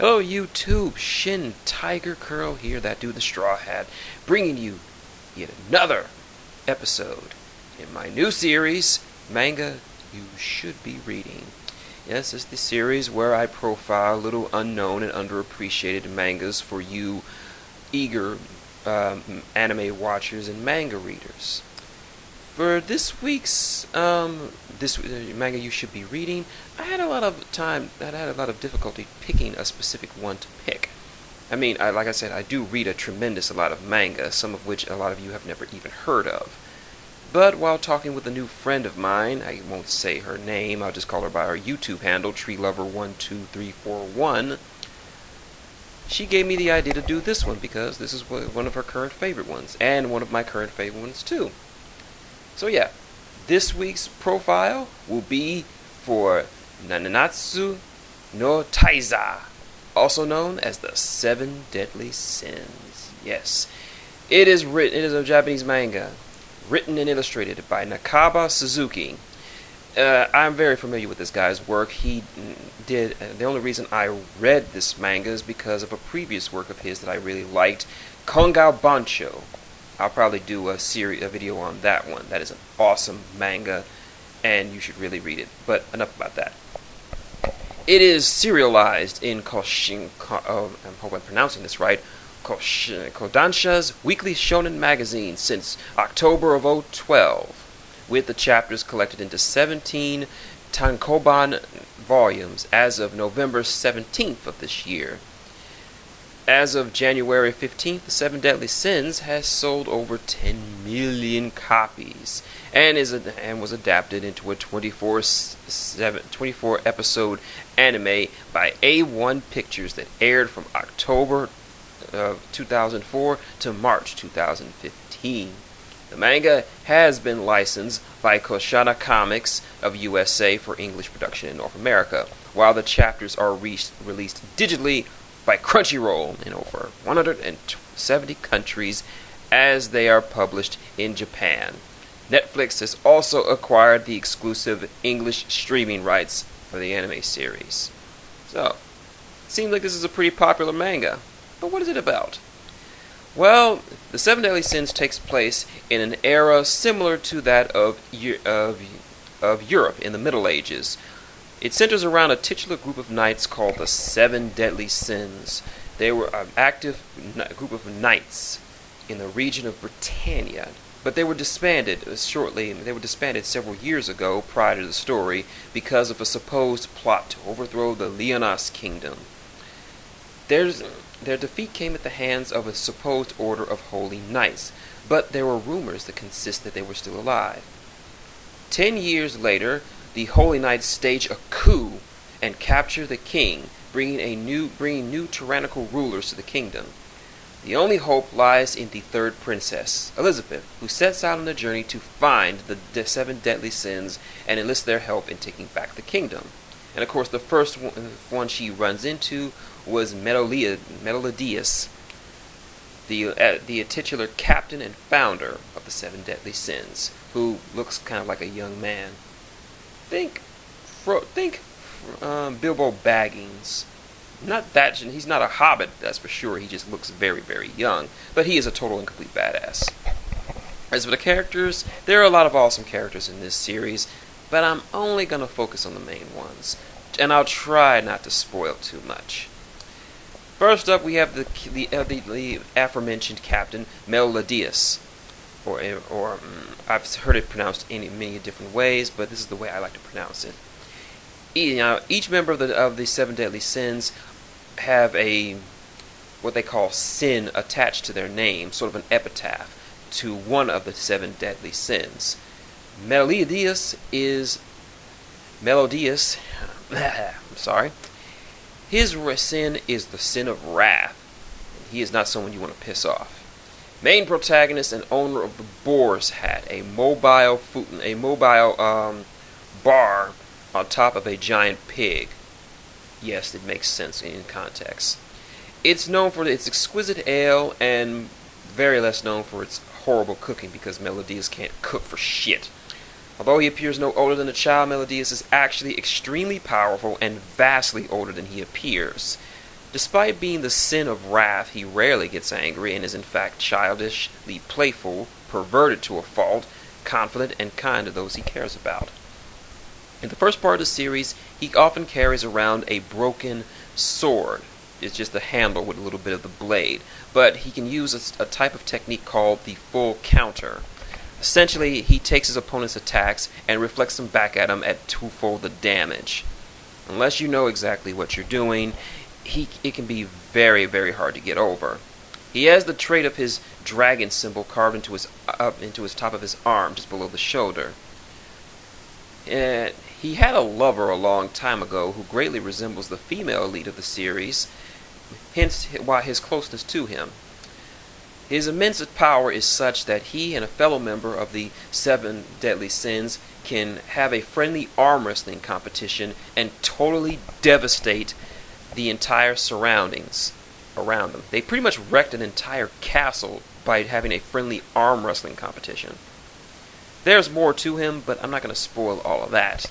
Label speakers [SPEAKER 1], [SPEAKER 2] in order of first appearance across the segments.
[SPEAKER 1] Hello YouTube, Shin Tiger Curl here, that dude the straw hat, bringing you yet another episode in my new series, Manga You Should Be Reading. Yes, it's the series where I profile little unknown and underappreciated mangas for you eager anime watchers and manga readers. For this week's manga you should be reading, I had a lot of difficulty picking a specific one to pick. I mean, like I said, I do read a lot of manga, some of which a lot of you have never even heard of. But while talking with a new friend of mine, I won't say her name, I'll just call her by her YouTube handle, treelover12341, she gave me the idea to do this one because this is one of her current favorite ones, and one of my current favorite ones too. So yeah, this week's profile will be for Nanatsu no Taiza, also known as the Seven Deadly Sins. Yes, it is a Japanese manga, written and illustrated by Nakaba Suzuki. I'm very familiar with this guy's work. The only reason I read this manga is because of a previous work of his that I really liked, Kongao Bancho. I'll probably do a video on that one. That is an awesome manga, and you should really read it. But enough about that. It is serialized in I hope I'm pronouncing this right, Kodansha's weekly shonen magazine since October of 2012, with the chapters collected into 17 Tankoban volumes as of November 17th of this year. As of January 15th, The Seven Deadly Sins has sold over 10 million copies and was adapted into a 24-episode anime by A1 Pictures that aired from October 2004 to March 2015. The manga has been licensed by Koshana Comics of USA for English production in North America, while the chapters are released digitally by Crunchyroll in over 170 countries as they are published in Japan. Netflix has also acquired the exclusive English streaming rights for the anime series. So, it seems like this is a pretty popular manga. But what is it about? Well, The Seven Deadly Sins takes place in an era similar to that of Europe in the Middle Ages. It centers around a titular group of knights called the Seven Deadly Sins. They were an active group of knights in the region of Britannia, but they were disbanded shortly. They were disbanded several years ago, prior to the story, because of a supposed plot to overthrow the Leonas kingdom. Their defeat came at the hands of a supposed order of holy knights, but there were rumors that consisted they were still alive. 10 years later, the Holy Knights stage a coup and capture the king, bringing new tyrannical rulers to the kingdom. The only hope lies in the third princess, Elizabeth, who sets out on a journey to find the Seven Deadly Sins and enlist their help in taking back the kingdom. And of course, the first one she runs into was Meliodas, the titular captain and founder of the Seven Deadly Sins, who looks kind of like a young man. Think Bilbo Baggins. He's not a hobbit, that's for sure. He just looks very, very young. But he is a total and complete badass. As for the characters, there are a lot of awesome characters in this series, but I'm only going to focus on the main ones. And I'll try not to spoil too much. First up, we have the aforementioned Captain Meliodas. Or I've heard it pronounced in many different ways, but this is the way I like to pronounce it. Each member of the Seven Deadly Sins have what they call sin attached to their name, sort of an epitaph to one of the Seven Deadly Sins. Meliodas, I'm sorry. His sin is the sin of wrath. He is not someone you want to piss off. Main protagonist and owner of the Boar's Hat, a mobile bar on top of a giant pig. Yes, it makes sense in context. It's known for its exquisite ale and very less known for its horrible cooking because Meliodas can't cook for shit. Although he appears no older than a child, Meliodas is actually extremely powerful and vastly older than he appears. Despite being the sin of wrath, he rarely gets angry and is in fact childishly playful, perverted to a fault, confident, and kind to those he cares about. In the first part of the series, he often carries around a broken sword. It's just the handle with a little bit of the blade, but he can use a type of technique called the full counter. Essentially, he takes his opponent's attacks and reflects them back at him at twofold the damage. Unless you know exactly what you're doing, it can be very, very hard to get over. He has the trait of his dragon symbol carved into his top of his arm, just below the shoulder. He had a lover a long time ago who greatly resembles the female lead of the series, hence why his closeness to him. His immense power is such that he and a fellow member of the Seven Deadly Sins can have a friendly arm wrestling competition and totally devastate the entire surroundings around them. They pretty much wrecked an entire castle by having a friendly arm wrestling competition. There's more to him, but I'm not going to spoil all of that.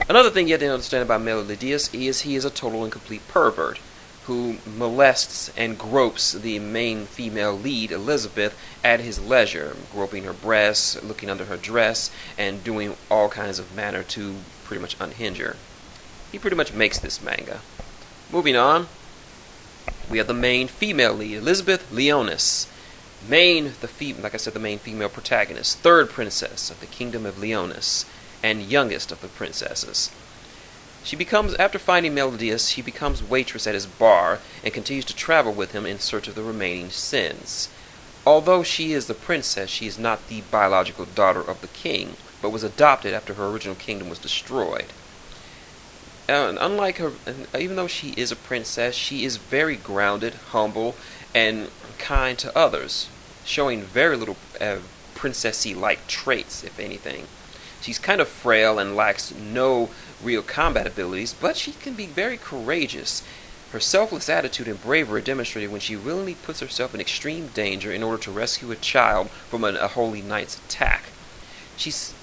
[SPEAKER 1] Another thing you have to understand about Meliodas is he is a total and complete pervert who molests and gropes the main female lead, Elizabeth, at his leisure, groping her breasts, looking under her dress, and doing all kinds of manner to pretty much unhinge her. He pretty much makes this manga. Moving on, we have the main female lead, Elizabeth Leonis. The main female protagonist, third princess of the kingdom of Leonis, and youngest of the princesses. After finding Meliodas, she becomes waitress at his bar and continues to travel with him in search of the remaining sins. Although she is the princess, she is not the biological daughter of the king, but was adopted after her original kingdom was destroyed. Unlike her, even though she is a princess, she is very grounded, humble, and kind to others, showing very little princessy-like traits, if anything. She's kind of frail and lacks no real combat abilities, but she can be very courageous. Her selfless attitude and bravery are demonstrated when she willingly puts herself in extreme danger in order to rescue a child from a holy knight's attack.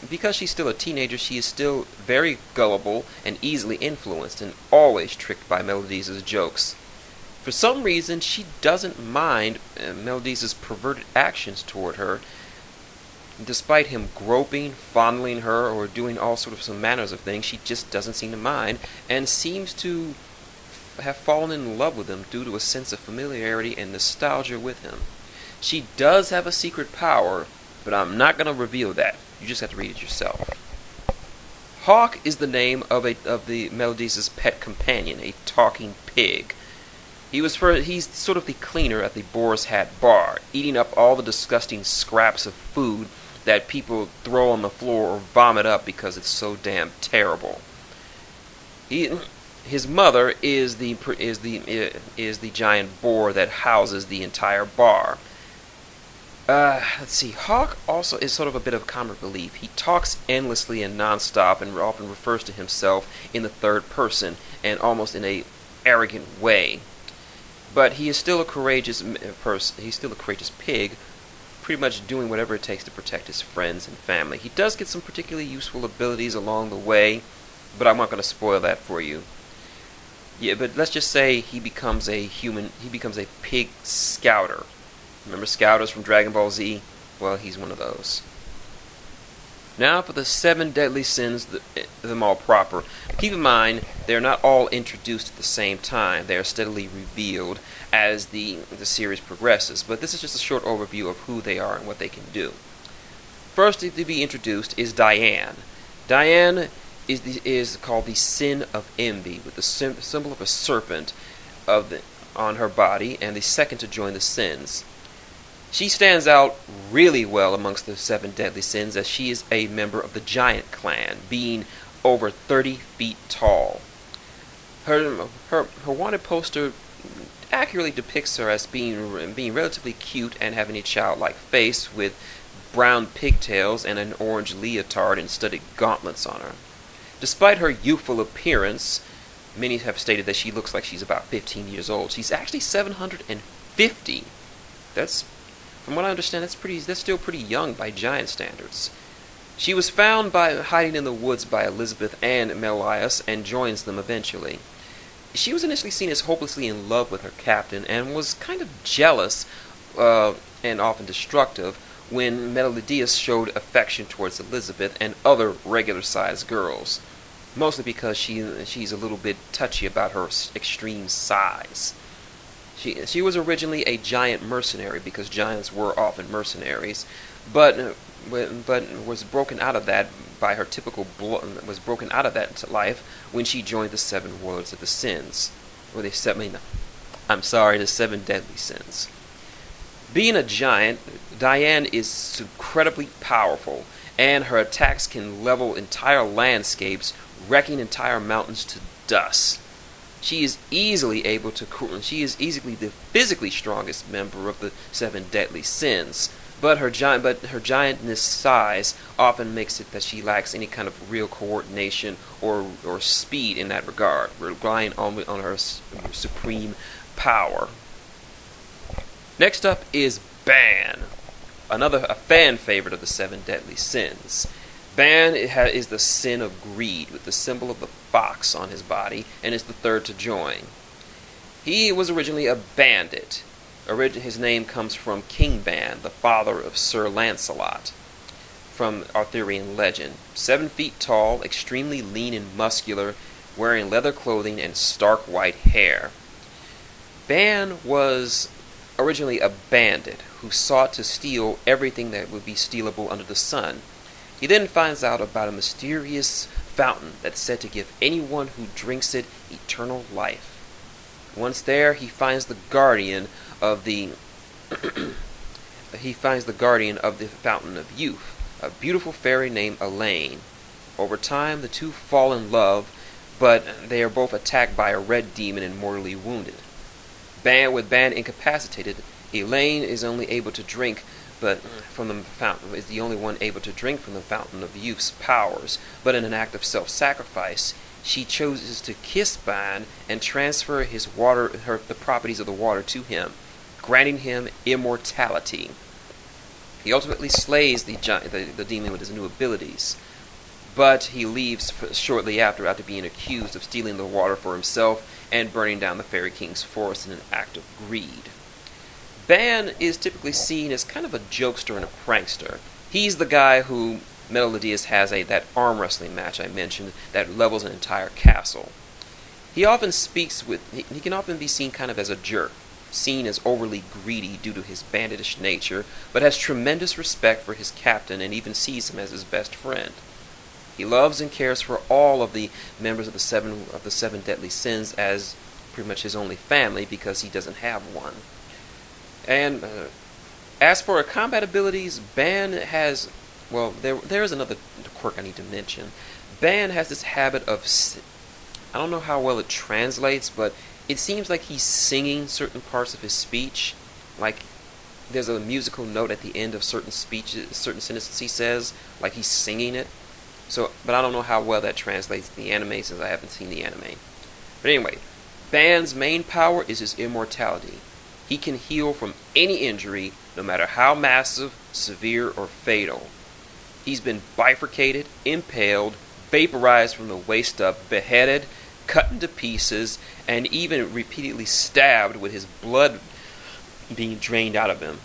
[SPEAKER 1] Because she's still a teenager, she is still very gullible and easily influenced and always tricked by Meliodas' jokes. For some reason, she doesn't mind Meliodas' perverted actions toward her. Despite him groping, fondling her, or doing all sorts of some manners of things, she just doesn't seem to mind and seems to have fallen in love with him due to a sense of familiarity and nostalgia with him. She does have a secret power, but I'm not going to reveal that. You just have to read it yourself. Hawk is the name of the Meliodas' pet companion, a talking pig. He's sort of the cleaner at the Boar's Hat bar, eating up all the disgusting scraps of food that people throw on the floor or vomit up because it's so damn terrible. His mother is the giant boar that houses the entire bar. Let's see. Hawk also is sort of a bit of comic relief. He talks endlessly and nonstop, and often refers to himself in the third person and almost in a arrogant way. But he is still a courageous person. He's still a courageous pig, pretty much doing whatever it takes to protect his friends and family. He does get some particularly useful abilities along the way, but I'm not going to spoil that for you. Yeah, but let's just say he becomes a pig scouter. Remember scouters from Dragon Ball Z? Well, he's one of those. Now for the 7 deadly sins, them all proper. Keep in mind, they're not all introduced at the same time. They are steadily revealed as the series progresses. But this is just a short overview of who they are and what they can do. First to be introduced is Diane. Diane is called the sin of envy, with the symbol of a serpent on her body, and the second to join the sins. She stands out really well amongst the 7 deadly sins, as she is a member of the giant clan, being over 30 feet tall. Her wanted poster accurately depicts her as being relatively cute and having a childlike face, with brown pigtails and an orange leotard and studded gauntlets on her. Despite her youthful appearance, many have stated that she looks like she's about 15 years old. She's actually 750. From what I understand, that's still pretty young by giant standards. She was found by hiding in the woods by Elizabeth and Meliodas and joins them eventually. She was initially seen as hopelessly in love with her captain and was kind of jealous and often destructive when Meliodas showed affection towards Elizabeth and other regular-sized girls, mostly because she's a little bit touchy about her extreme size. She was originally a giant mercenary because giants were often mercenaries, but was broken out of that by her typical was broken out of that life when she joined the seven warlords of the sins, or the seven deadly sins. Being a giant, Diane is incredibly powerful, and her attacks can level entire landscapes, wrecking entire mountains to dust. She is easily the physically strongest member of the seven deadly sins, but her giantness size often makes it that she lacks any kind of real coordination or speed in that regard, relying only on her supreme power. Next up is Ban, a fan favorite of the seven deadly sins. Ban is the sin of greed, with the symbol of the fox on his body, and is the third to join. He was originally a bandit. His name comes from King Ban, the father of Sir Lancelot, from Arthurian legend. 7 feet tall, extremely lean and muscular, wearing leather clothing and stark white hair. Ban was originally a bandit who sought to steal everything that would be stealable under the sun. He then finds out about a mysterious fountain that's said to give anyone who drinks it eternal life. Once there, he finds the guardian of the fountain of youth, a beautiful fairy named Elaine. Over time, the two fall in love, but they are both attacked by a red demon and mortally wounded. With Ban incapacitated, Elaine is only able to drink from the fountain, is the only one able to drink from the fountain of youth's powers, but in an act of self-sacrifice, she chooses to kiss Ban and transfer the properties of the water to him, granting him immortality. He ultimately slays the demon with his new abilities, but he leaves shortly after being accused of stealing the water for himself and burning down the Fairy King's forest in an act of greed. Ban is typically seen as kind of a jokester and a prankster. He's the guy who Meliodas has that arm wrestling match I mentioned that levels an entire castle. He can often be seen kind of as a jerk, seen as overly greedy due to his banditish nature, but has tremendous respect for his captain and even sees him as his best friend. He loves and cares for all of the members of the seven deadly sins as pretty much his only family because he doesn't have one. And as for her combat abilities, Ban has, there is another quirk I need to mention. Ban has this habit of, I don't know how well it translates, but it seems like he's singing certain parts of his speech. Like there's a musical note at the end of certain sentences he says, like he's singing it. But I don't know how well that translates in the anime since I haven't seen the anime. But anyway, Ban's main power is his immortality. He can heal from any injury, no matter how massive, severe, or fatal. He's been bifurcated, impaled, vaporized from the waist up, beheaded, cut into pieces, and even repeatedly stabbed with his blood being drained out of him.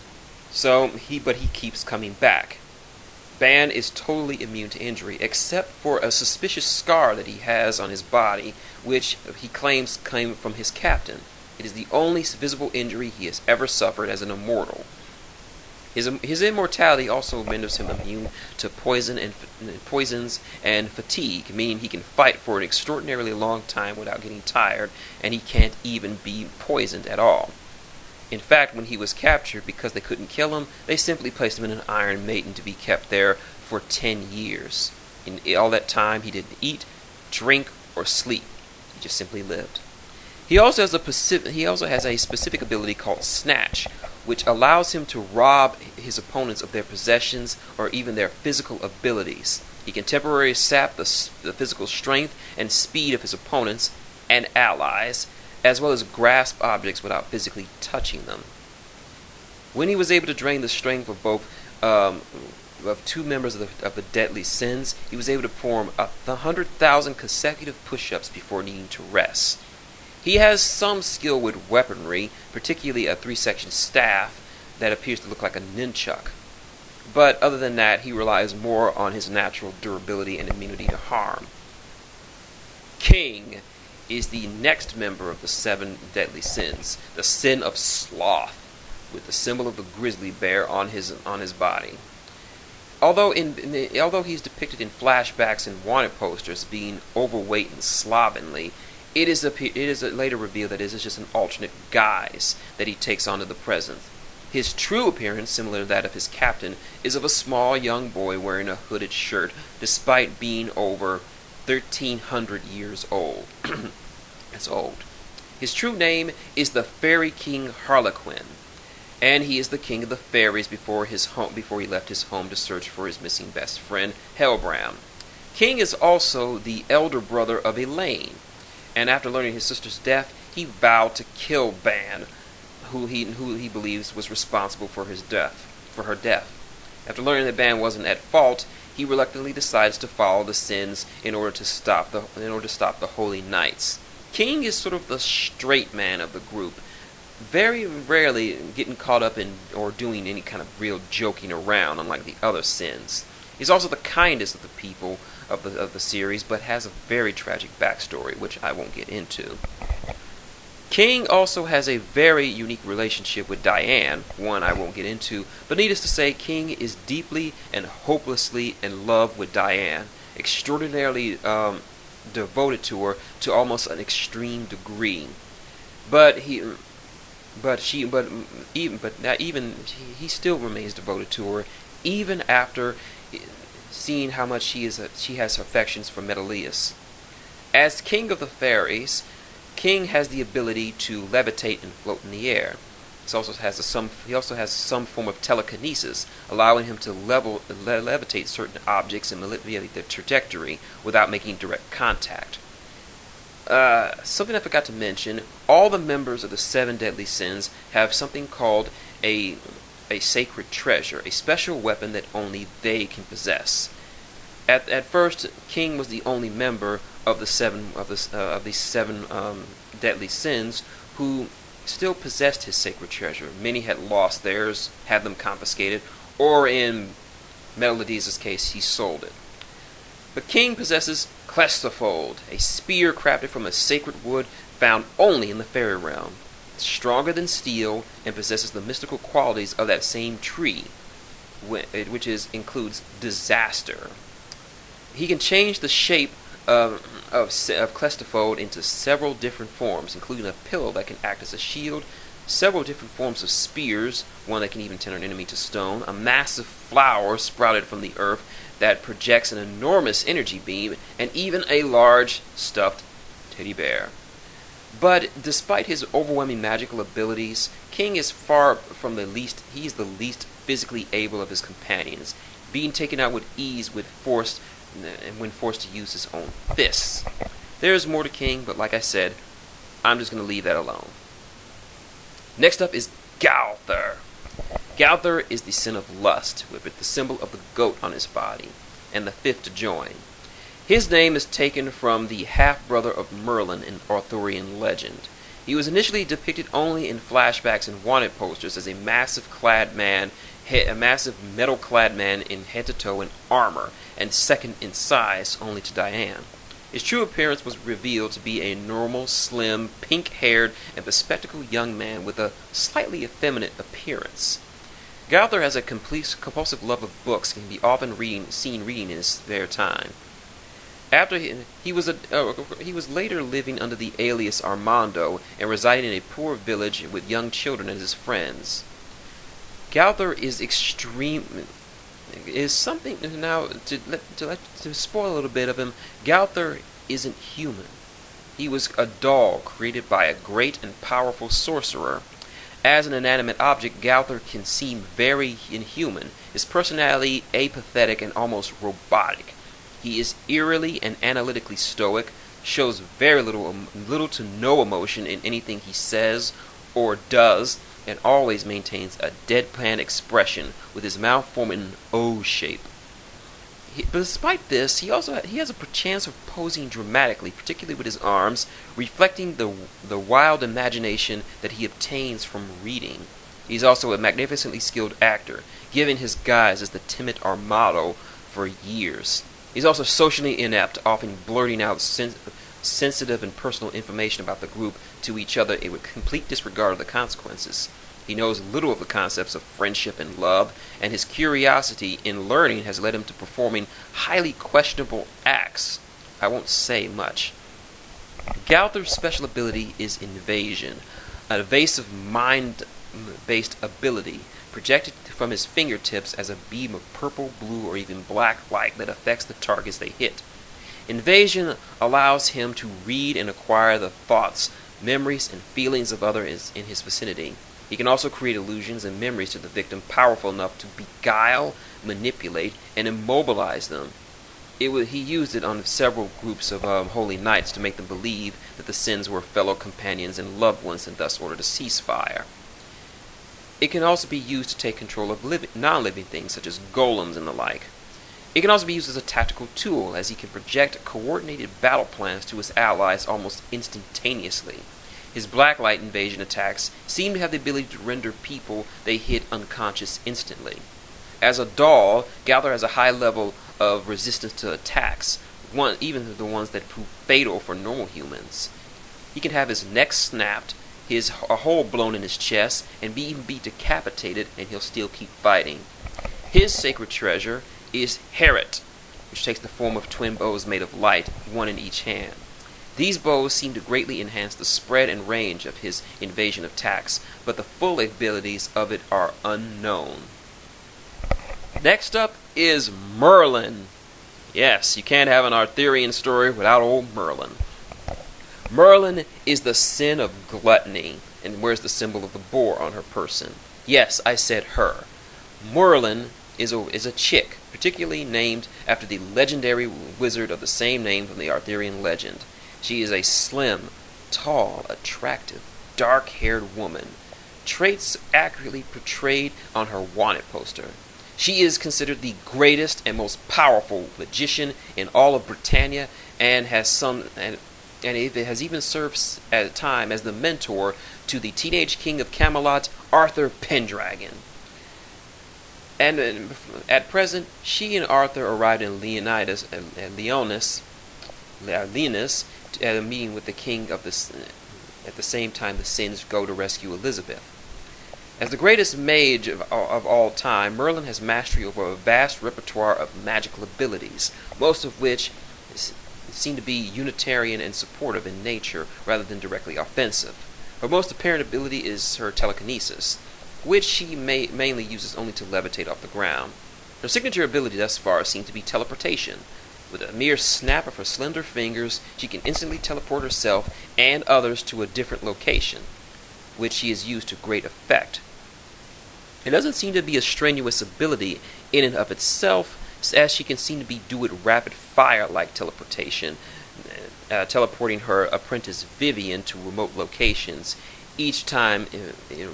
[SPEAKER 1] But he keeps coming back. Ban is totally immune to injury, except for a suspicious scar that he has on his body, which he claims came from his captain. It is the only visible injury he has ever suffered as an immortal. His immortality also renders him immune to poisons and fatigue, meaning he can fight for an extraordinarily long time without getting tired, and he can't even be poisoned at all. In fact, when he was captured, because they couldn't kill him, they simply placed him in an Iron Maiden to be kept there for 10 years. In all that time, he didn't eat, drink, or sleep. He just simply lived. He also has a specific ability called Snatch, which allows him to rob his opponents of their possessions or even their physical abilities. He can temporarily sap the physical strength and speed of his opponents and allies, as well as grasp objects without physically touching them. When he was able to drain the strength of both of two members of the deadly sins, he was able to perform 100,000 consecutive push-ups before needing to rest. He has some skill with weaponry, particularly a 3-section staff that appears to look like a nunchuck. But other than that, he relies more on his natural durability and immunity to harm. King is the next member of the 7 deadly sins, the sin of sloth, with the symbol of the grizzly bear on his body. Although he's depicted in flashbacks and wanted posters being overweight and slovenly, it is later revealed that it is just an alternate guise that he takes on to the present. His true appearance, similar to that of his captain, is of a small young boy wearing a hooded shirt, despite being over 1,300 years old. That's old. His true name is the Fairy King Harlequin, and he is the king of the fairies before he left his home to search for his missing best friend, Hellbram. King is also the elder brother of Elaine, and after learning his sister's death, he vowed to kill Ban, who he believes was responsible for her death. After learning that Ban wasn't at fault, he reluctantly decides to follow the sins in order to stop the Holy Knights. King is sort of the straight man of the group, very rarely getting caught up in or doing any kind of real joking around, unlike the other sins. He's also the kindest of the people of the series, but has a very tragic backstory, which I won't get into. King also has a very unique relationship with Diane, one I won't get into, but needless to say, King is deeply and hopelessly in love with Diane, extraordinarily devoted to her to almost an extreme degree. He still remains devoted to her, even after seeing how much she has affections for Meliodas. As king of the fairies, King has the ability to levitate and float in the air. He also has some form of telekinesis, allowing him to levitate certain objects and manipulate their trajectory without making direct contact. Something I forgot to mention, all the members of the 7 deadly sins have something called a sacred treasure, a special weapon that only they can possess. At first, King was the only member of these 7 deadly sins who still possessed his sacred treasure. Many had lost theirs, had them confiscated, or in Meliodas' case, he sold it. But King possesses Clestifold, a spear crafted from a sacred wood found only in the fairy realm. It's stronger than steel and possesses the mystical qualities of that same tree, which includes disaster. He can change the shape of Clestifold into several different forms, including a pillow that can act as a shield, several different forms of spears, one that can even turn an enemy to stone, a massive flower sprouted from the earth that projects an enormous energy beam, and even a large stuffed teddy bear. But despite his overwhelming magical abilities, King is he's the least physically able of his companions, being taken out with ease when forced to use his own fists. There's more to King, but like I said, I'm just going to leave that alone. Next up is Gowther. Gowther is the sin of lust, with the symbol of the goat on his body, and the 5th to join. His name is taken from the half-brother of Merlin in Arthurian legend. He was initially depicted only in flashbacks and wanted posters as a massive metal-clad man in head-to-toe in armor, and second in size only to Diane. His true appearance was revealed to be a normal, slim, pink-haired, and bespectacled young man with a slightly effeminate appearance. Gowther has a compulsive love of books and can be often seen reading in his spare time. After he was later living under the alias Armando and residing in a poor village with young children as his friends. Gowther is something now to spoil a little bit of him. Gowther isn't human. He was a doll created by a great and powerful sorcerer. As an inanimate object, Gowther can seem very inhuman, his personality apathetic and almost robotic. He is eerily and analytically stoic, shows very little to no emotion in anything he says or does, and always maintains a deadpan expression with his mouth forming an O shape. But despite this, he has a chance of posing dramatically, particularly with his arms, reflecting the wild imagination that he obtains from reading. He's also a magnificently skilled actor, given his guise as the timid Armado for years. He's also socially inept, often blurting out sensitive and personal information about the group to each other with complete disregard of the consequences. He knows little of the concepts of friendship and love, and his curiosity in learning has led him to performing highly questionable acts. I won't say much. Gowther's special ability is invasion, an evasive mind-based ability projected from his fingertips as a beam of purple, blue, or even black light that affects the targets they hit. Invasion allows him to read and acquire the thoughts, memories, and feelings of others in his vicinity. He can also create illusions and memories to the victim powerful enough to beguile, manipulate, and immobilize them. He used it on several groups of holy knights to make them believe that the sins were fellow companions and loved ones, and thus ordered a ceasefire. It can also be used to take control of non-living things such as golems and the like. It can also be used as a tactical tool, as he can project coordinated battle plans to his allies almost instantaneously. His blacklight invasion attacks seem to have the ability to render people they hit unconscious instantly. As a doll, Gowther has a high level of resistance to attacks, even the ones that prove fatal for normal humans. He can have his neck snapped, a hole blown in his chest, and even be decapitated, and he'll still keep fighting. His sacred treasure is Herit, which takes the form of twin bows made of light, one in each hand. These bows seem to greatly enhance the spread and range of his invasion attacks, but the full abilities of it are unknown. Next up is Merlin. Yes, you can't have an Arthurian story without old Merlin. Merlin is the sin of gluttony, and wears the symbol of the boar on her person. Yes, I said her. Merlin is a chick, particularly named after the legendary wizard of the same name from the Arthurian legend. She is a slim, tall, attractive, dark-haired woman. Traits accurately portrayed on her wanted poster. She is considered the greatest and most powerful magician in all of Britannia, and it has even served at a time as the mentor to the teenage king of Camelot, Arthur Pendragon. And at present, she and Arthur arrived in Leonidas at a meeting with the king of at the same time the Sins go to rescue Elizabeth. As the greatest mage of all time, Merlin has mastery over a vast repertoire of magical abilities, most of which seem to be Unitarian and supportive in nature rather than directly offensive. Her most apparent ability is her telekinesis, which she mainly uses only to levitate off the ground. Her signature ability thus far seems to be teleportation. With a mere snap of her slender fingers, she can instantly teleport herself and others to a different location, which she has used to great effect. It doesn't seem to be a strenuous ability in and of itself, as she can seem to do it rapid fire like teleportation, teleporting her apprentice Vivian to remote locations, each time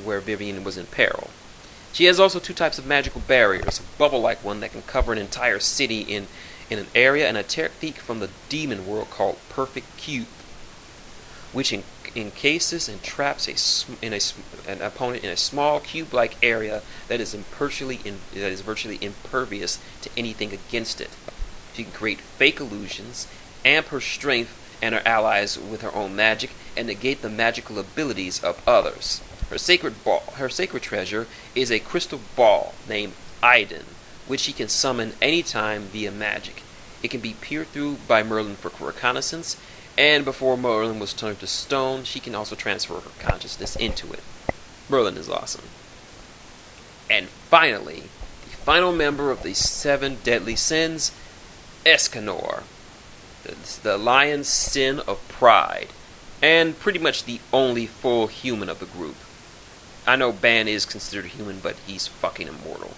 [SPEAKER 1] where Vivian was in peril. She has also two types of magical barriers, a bubble-like one that can cover an entire city in an area, and a technique from the demon world called Perfect Cube, which encases and traps an opponent in a small cube-like area that is virtually impervious to anything against it. She can create fake illusions, amp her strength and her allies with her own magic, and negate the magical abilities of others. Her sacred treasure is a crystal ball named Iden, which she can summon anytime via magic. It can be peered through by Merlin for reconnaissance, and before Merlin was turned to stone, she can also transfer her consciousness into it. Merlin is awesome. And finally, the final member of the 7 deadly sins, Escanor, the lion's sin of pride, and pretty much the only full human of the group. I know Ban is considered human, but he's fucking immortal.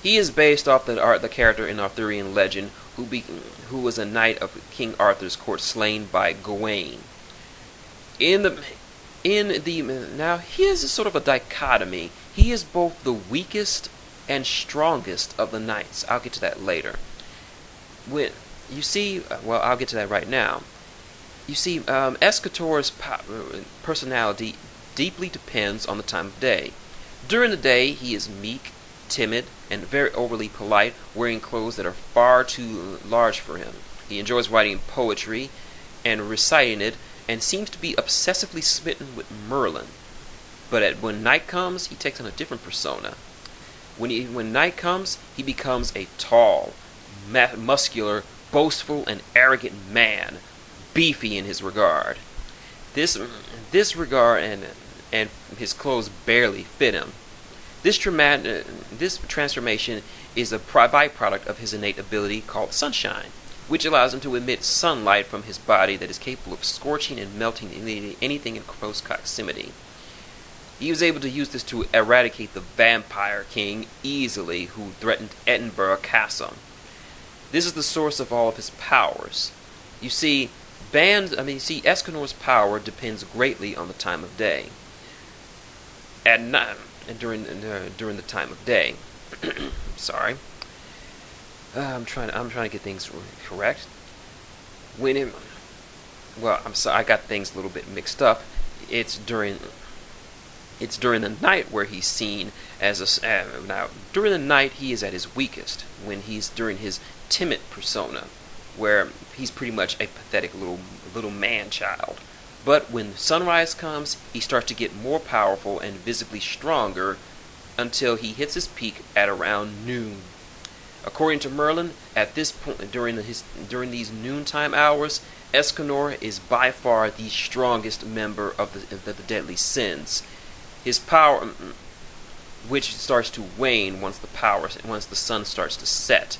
[SPEAKER 1] He is based off the character in Arthurian legend who was a knight of King Arthur's court slain by Gawain. Now he is sort of a dichotomy. He is both the weakest and strongest of the knights. I'll get to that later. when you see, well, I'll get to that right now. You see, Escator's personality deeply depends on the time of day. During the day, he is meek, timid, and very overly polite, wearing clothes that are far too large for him. He enjoys writing poetry and reciting it, and seems to be obsessively smitten with Merlin. But when night comes, he takes on a different persona. When night comes, he becomes a tall, muscular, boastful, and arrogant man, beefy in his regard. This regard and his clothes barely fit him. This transformation is a byproduct of his innate ability called sunshine, which allows him to emit sunlight from his body that is capable of scorching and melting anything in close proximity. He was able to use this to eradicate the vampire king easily, who threatened Edinburgh Castle. This is the source of all of his powers. You see, Escanor's power depends greatly on the time of day. At night, during the time of day. Sorry. I'm trying to get things correct. I'm sorry, I got things a little bit mixed up. It's during the night where he's seen as now. During the night, he is at his weakest, when he's during his timid persona, where he's pretty much a pathetic little man-child. But when sunrise comes, he starts to get more powerful and visibly stronger until he hits his peak at around noon. According to Merlin, at this point during these noontime hours, Escanor is by far the strongest member of the deadly sins. His power, which starts to wane once the sun starts to set.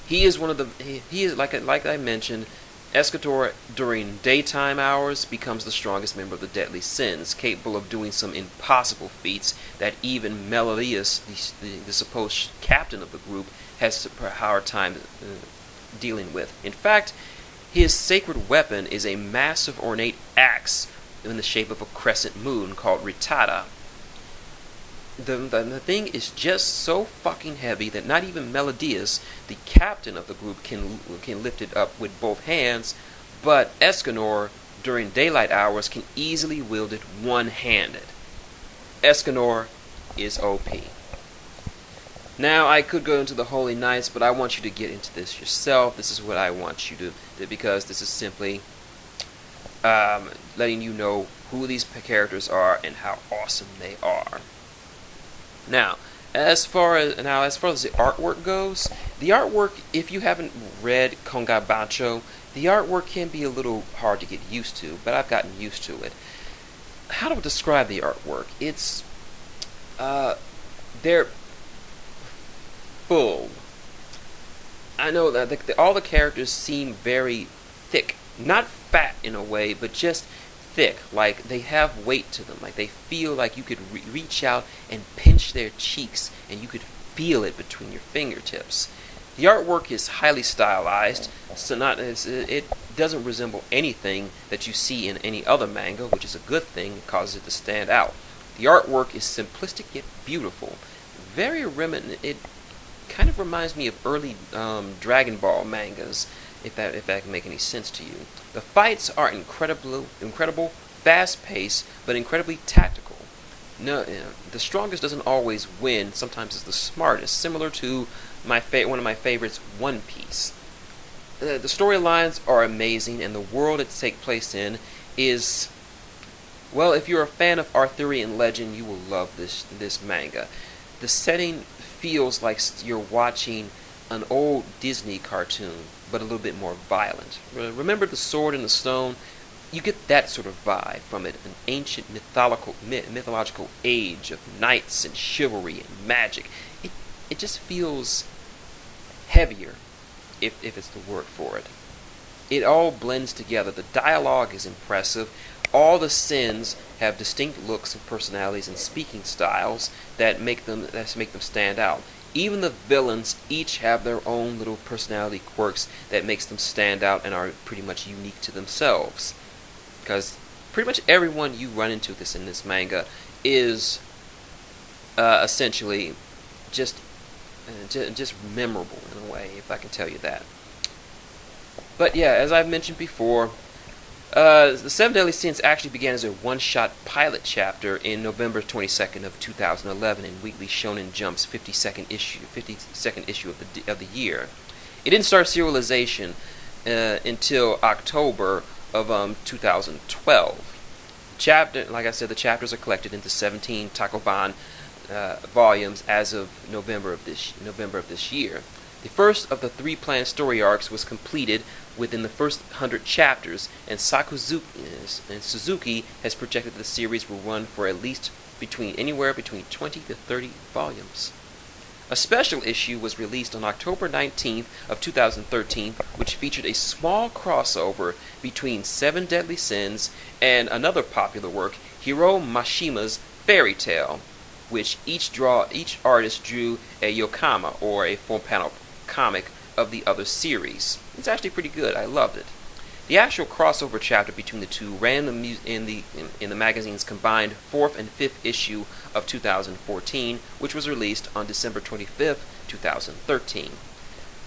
[SPEAKER 1] He is like I mentioned. Escanor during daytime hours becomes the strongest member of the deadly sins, capable of doing some impossible feats that even Meliodas, the supposed captain of the group, has a hard time dealing with. In fact, his sacred weapon is a massive ornate axe in the shape of a crescent moon called Ritata. The thing is just so fucking heavy that not even Meliodas, the captain of the group, can lift it up with both hands, but Escanor, during daylight hours, can easily wield it one-handed. Escanor is OP. Now, I could go into the Holy Knights, but I want you to get into this yourself. This is what I want you to do, because this is simply letting you know who these characters are and how awesome they are. Now, as far as the artwork goes, the artwork, if you haven't read Kongabacho, the artwork can be a little hard to get used to, but I've gotten used to it. How to describe the artwork? It's they're full. I know that all the characters seem very thick, not fat in a way, but just thick, like they have weight to them, like they feel like you could reach out and pinch their cheeks and you could feel it between your fingertips. The artwork is highly stylized, so it doesn't resemble anything that you see in any other manga, which is a good thing. It causes it to stand out. The artwork is simplistic yet beautiful, very reminiscent. It kind of reminds me of early Dragon Ball mangas, if that can make any sense to you. The fights are incredible, fast-paced, but incredibly tactical. The strongest doesn't always win. Sometimes it's the smartest. Similar to one of my favorites, One Piece. The storylines are amazing, and the world it takes place in is, well, if you're a fan of Arthurian legend, you will love this manga. The setting feels like you're watching an old Disney cartoon, but a little bit more violent. Remember The Sword in the Stone? You get that sort of vibe from it, an ancient mythological age of knights and chivalry and magic. It just feels heavier, if it's the word for it. It all blends together. The dialogue is impressive. All the sins have distinct looks and personalities and speaking styles that make them stand out. Even the villains each have their own little personality quirks that makes them stand out and are pretty much unique to themselves. Because pretty much everyone you run into in this manga is essentially just memorable in a way, if I can tell you that. But yeah, as I've mentioned before, the Seven Deadly Sins actually began as a one-shot pilot chapter in November 22nd of 2011 in Weekly Shonen Jump's 52nd issue of the year. It didn't start serialization until October of 2012. Like I said, the chapters are collected into 17 takoban volumes as of November of this year. The first of the 3 planned story arcs was completed within the first 100 chapters, and Suzuki has projected the series will run for at least anywhere between 20 to 30 volumes. A special issue was released on October 19th of 2013, which featured a small crossover between Seven Deadly Sins and another popular work, Hiro Mashima's Fairy Tale, which each artist drew a yokama, or a full-panel comic of the other series. It's actually pretty good. I loved it. The actual crossover chapter between the two ran in the magazine's combined 4th and 5th issue of 2014, which was released on December 25th, 2013.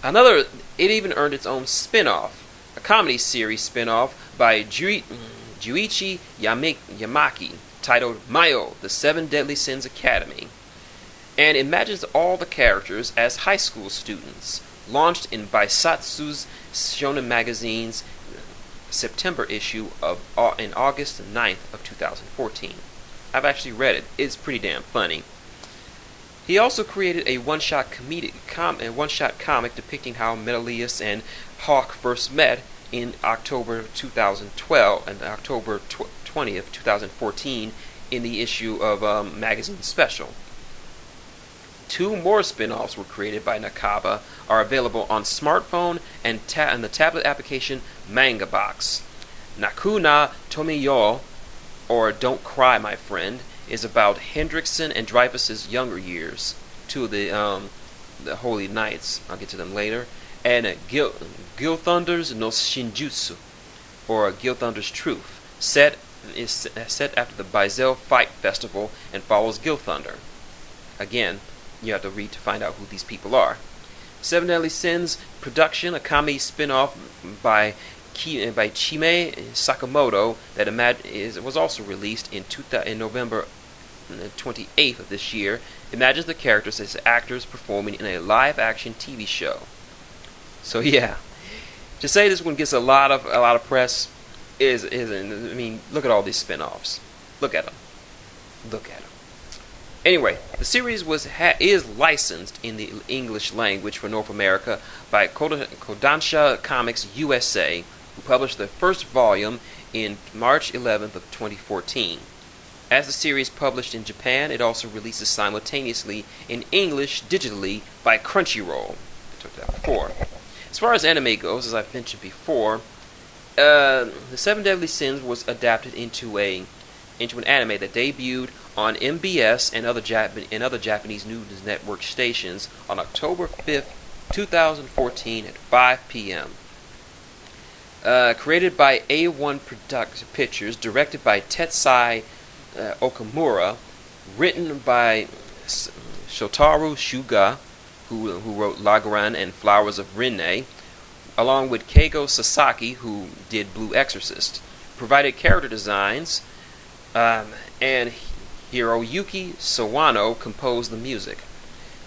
[SPEAKER 1] It even earned its own spin-off, a comedy series spin-off by Juichi Yamaki, titled Mayo, The Seven Deadly Sins Academy, and imagines all the characters as high school students. Launched in Baisatsu's Shonen Magazine's September issue in August 9th of 2014. I've actually read it. It's pretty damn funny. He also created a one-shot comic depicting how Meliodas and Hawk first met in October 2012 and October 20th, 2014 in the issue of Magazine Special. 2 more spin-offs were created by Nakaba, are available on smartphone and the tablet application Manga Box. Nakuna Tomiyo, or Don't Cry My Friend, is about Hendrickson and Dreyfus's younger years, 2 of the Holy Knights, I'll get to them later, and Gilthunder's no Shinjutsu, or Gilthunder's Truth, is set after the Baizel Fight Festival and follows Gilthunder. Again, you have to read to find out who these people are. Seven Deadly Sins production, a comedy spin-off by Chime Sakamoto that was also released in November 28th of this year, imagines the characters as actors performing in a live-action TV show. So yeah, to say this one gets a lot of press look at all these spin-offs. Look at them. Anyway, the series is licensed in the English language for North America by Kodansha Comics USA, who published the first volume in March 11th of 2014. As the series published in Japan, it also releases simultaneously in English digitally by Crunchyroll. I took that before. As far as anime goes, as I've mentioned before, The Seven Deadly Sins was adapted into an anime that debuted on MBS and other Japanese news network stations on October 5th, 2014 at 5 p.m. Created by A1 Pictures, directed by Tetsai Okamura, written by Shotaro Shuga, who wrote Lagran and Flowers of Rinne, along with Keigo Sasaki, who did Blue Exorcist. Provided character designs, and Hiroyuki Sawano composed the music.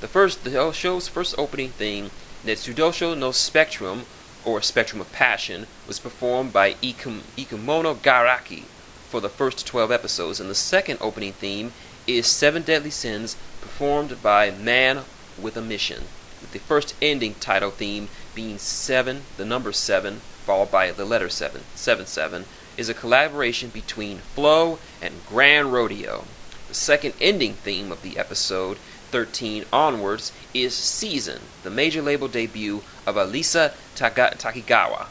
[SPEAKER 1] The show's first opening theme, Netsudosho no Spectrum, or Spectrum of Passion, was performed by Ikumono Garaki for the first 12 episodes, and the second opening theme is Seven Deadly Sins, performed by Man with a Mission, with the first ending title theme being 7, the number 7, followed by the letter 7, 7, is a collaboration between Flow and Grand Rodeo. The second ending theme of the episode 13 onwards is Season, the major label debut of Alisa Takigawa.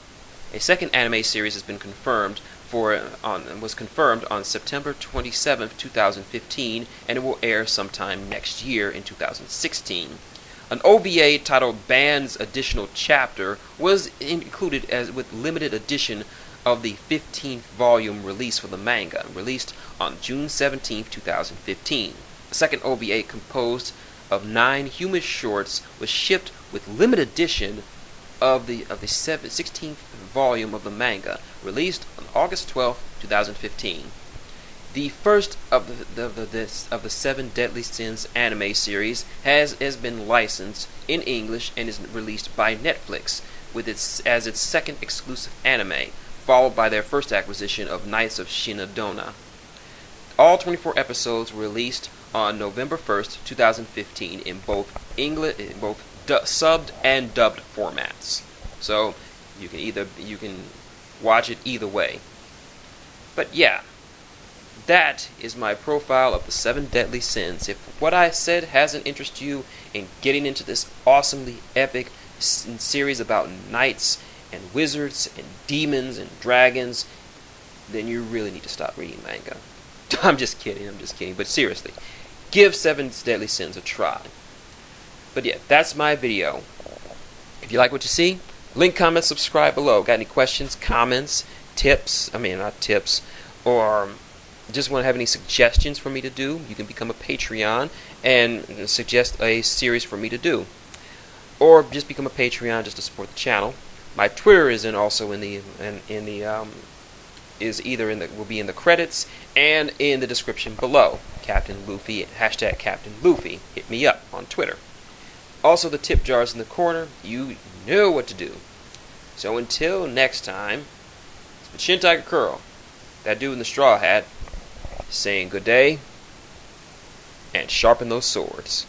[SPEAKER 1] A second anime series has been confirmed on September 27, 2015, and it will air sometime next year in 2016. An OVA titled Band's Additional Chapter was included with limited edition of the 15th volume release for the manga, released on June 17, 2015. The second OVA, composed of 9 humorous shorts, was shipped with limited edition of the 16th volume of the manga, released on August 12th, 2015. The first of the Seven Deadly Sins anime series has been licensed in English and is released by Netflix as its second exclusive anime, followed by their first acquisition of Knights of Shinodona. All 24 episodes were released on November 1st, 2015 in both subbed and dubbed formats. So you can watch it either way. But yeah, that is my profile of the Seven Deadly Sins. If what I said hasn't interested you in getting into this awesomely epic series about knights and wizards and demons and dragons, then you really need to stop reading manga. I'm just kidding. But seriously, give Seven Deadly Sins a try. But yeah, that's my video. If you like what you see, link, comment, subscribe below. Got any questions, comments, not tips, or just want to have any suggestions for me to do, you can become a Patreon and suggest a series for me to do. Or just become a Patreon just to support the channel. My Twitter is will be in the credits and in the description below. Captain Luffy, hashtag Captain Luffy. Hit me up on Twitter. Also, the tip jar's in the corner. You know what to do. So until next time, it's been Shin Tiger Curl, that dude in the straw hat, saying good day and sharpen those swords.